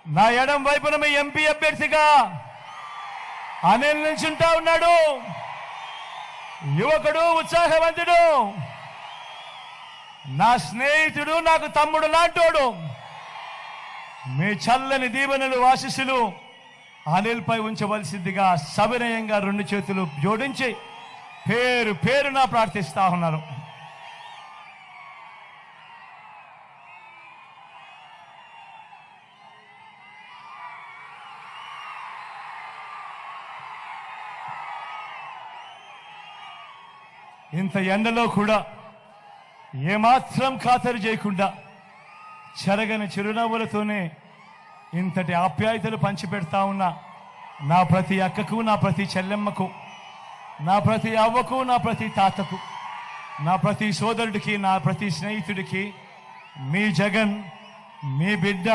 నా ఎడం వైపున మీ ఎంపీ అభ్యర్థిగా అనిల్ నిల్చుంటా ఉన్నాడు. యువకుడు, ఉత్సాహవంతుడు, నా స్నేహితుడు, నాకు తమ్ముడు లాంటోడు. మీ చల్లని దీవెనలు, ఆశీస్సులు అనిల్ పై ఉంచవలసిందిగా సవినయంగా 2 చేతులు జోడించి పేరు పేరున ప్రార్థిస్తా ఉన్నారు. ఇంత ఎండలో కూడా ఏమాత్రం ఖాతరు చేయకుండా చెరగని చిరునవ్వులతోనే ఇంతటి ఆప్యాయతలు పంచిపెడతా ఉన్నా నా ప్రతి అక్కకు, నా ప్రతి చెల్లెమ్మకు, నా ప్రతి అవ్వకు, నా ప్రతి తాతకు, నా ప్రతి సోదరుడికి, నా ప్రతి స్నేహితుడికి మీ జగన్, మీ బిడ్డ